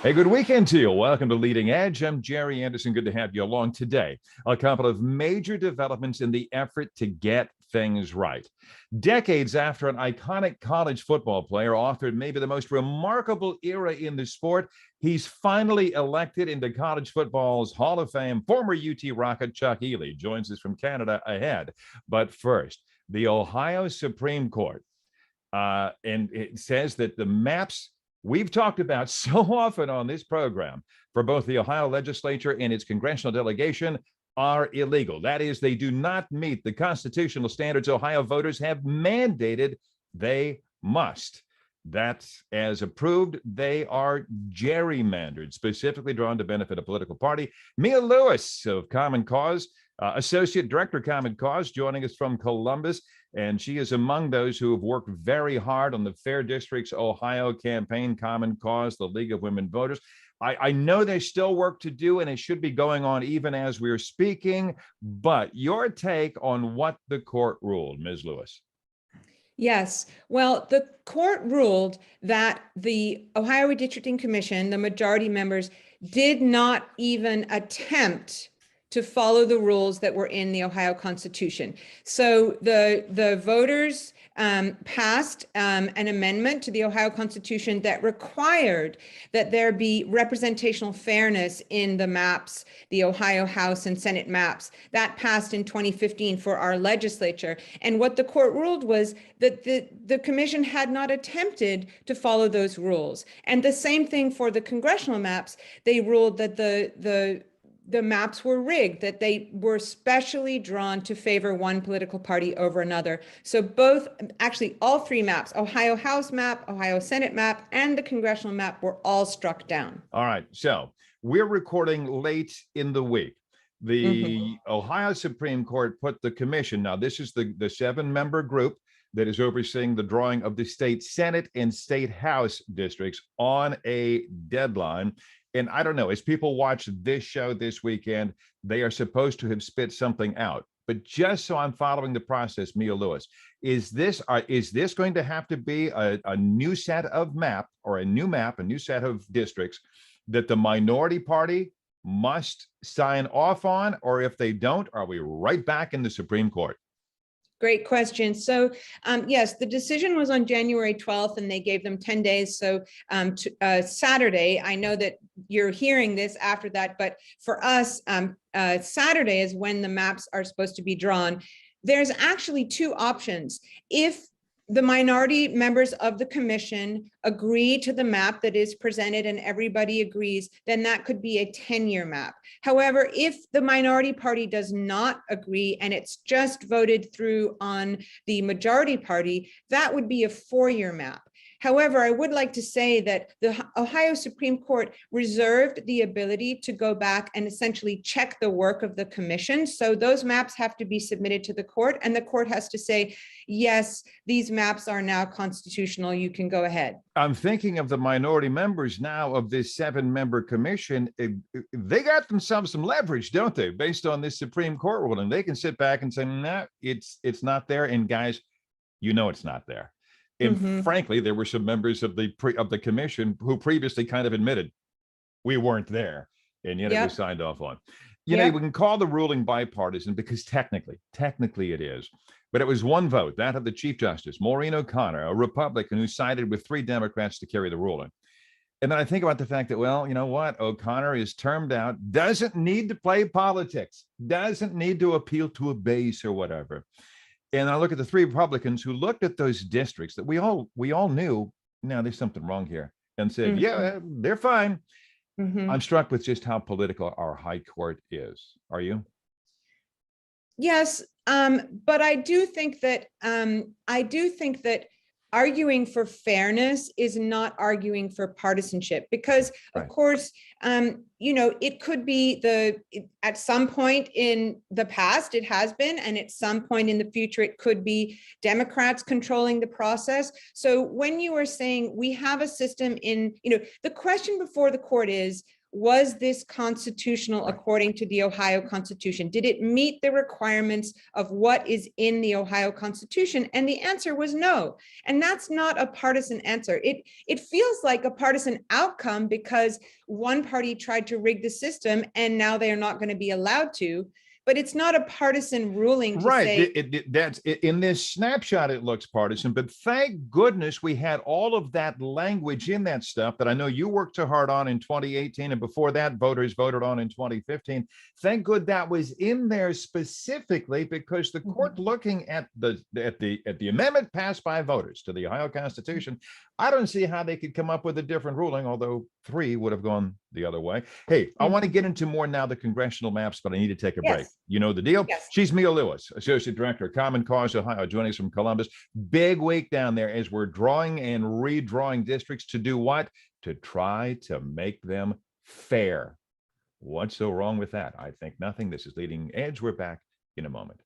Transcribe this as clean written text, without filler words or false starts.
Hey, good weekend to you. Welcome to Leading Edge. I'm Jerry Anderson. Good to have you along today. A couple of major developments in the effort to get things right. Decades after an iconic college football player authored maybe the most remarkable era in the sport, he's finally elected into college football's Hall of Fame. Former UT Rocket Chuck Ealey joins us from Canada ahead. But first, the Ohio Supreme Court. And it says that the maps we've talked about so often on this program for both the Ohio legislature and its congressional delegation are illegal. That is, they do not meet the constitutional standards Ohio voters have mandated they must. That's as approved. They are gerrymandered, specifically drawn to benefit a political party. Mia Lewis of Common Cause, Associate Director, Common Cause, joining us from Columbus. And she is among those who have worked very hard on the Fair Districts Ohio campaign, Common Cause, the League of Women Voters. I know there's still work to do, and it should be going on even as we're speaking. But your take on what the court ruled, Ms. Lewis. Yes. Well, the court ruled that the Ohio Redistricting Commission, the majority members, did not even attempt to follow the rules that were in the Ohio Constitution. So the voters passed an amendment to the Ohio Constitution that required that there be representational fairness in the maps, the Ohio House and Senate maps. That passed in 2015 for our legislature. And what the court ruled was that the commission had not attempted to follow those rules. And the same thing for the congressional maps. They ruled that the maps were rigged, that they were specially drawn to favor one political party over another. So both, actually all three maps, Ohio House map, Ohio Senate map, and the congressional map were all struck down. All right, so we're recording late in the week. The Ohio Supreme Court put the commission, now this is the 7-member group that is overseeing the drawing of the state Senate and state House districts, on a deadline. And I don't know, as people watch this show this weekend, they are supposed to have spit something out. But just so I'm following the process, Mia Lewis, is this going to have to be a new set of map, or a new set of districts that the minority party must sign off on? Or if they don't, are we right back in the Supreme Court? Great question. So yes, the decision was on January 12th, and they gave them 10 days. So Saturday, I know that you're hearing this after that, but for us, Saturday is when the maps are supposed to be drawn. There's actually two options. If the minority members of the commission agree to the map that is presented and everybody agrees, then that could be a 10-year map. However, if the minority party does not agree and it's just voted through on the majority party, that would be a 4-year map. However, I would like to say that the Ohio Supreme Court reserved the ability to go back and essentially check the work of the commission. So those maps have to be submitted to the court, and the court has to say, yes, these maps are now constitutional, you can go ahead. I'm thinking of the minority members now of this 7-member commission. They got themselves some leverage, don't they, based on this Supreme Court ruling? They can sit back and say, no, it's not there. And guys, you know it's not there. And frankly, there were some members of the commission who previously kind of admitted we weren't there, and yet it was signed off on. You know, we can call the ruling bipartisan because technically it is. But it was one vote, that of the Chief Justice, Maureen O'Connor, a Republican who sided with 3 Democrats to carry the ruling. And then I think about the fact that, well, you know what? O'Connor is termed out, doesn't need to play politics, doesn't need to appeal to a base or whatever. And I look at the 3 Republicans who looked at those districts that we all knew, now there's something wrong here, and said, yeah, they're fine. I'm struck with just how political our high court is. Are you? Yes, but I do think that arguing for fairness is not arguing for partisanship, because of course, you know, it could be at some point in the past, it has been, and at some point in the future, it could be Democrats controlling the process. So when you are saying we have a system in, you know, the question before the court is, was this constitutional according to the Ohio Constitution? Did it meet the requirements of what is in the Ohio Constitution? And the answer was no. And that's not a partisan answer. It feels like a partisan outcome because one party tried to rig the system and now they are not going to be allowed to. But it's not a partisan ruling to say. That's in this snapshot, it looks partisan, but thank goodness we had all of that language in that stuff that I know you worked so hard on in 2018, and before that, voters voted on in 2015. Thank good that was in there specifically because the court, looking at the amendment passed by voters to the Ohio Constitution, I don't see how they could come up with a different ruling, although 3 would have gone the other way. Hey, I want to get into more now the congressional maps, but I need to take a break. You know the deal. Yes. She's Mia Lewis, Associate Director of Common Cause Ohio, joining us from Columbus. Big week down there as we're drawing and redrawing districts to do what? To try to make them fair. What's so wrong with that? I think nothing. This is Leading Edge. We're back in a moment.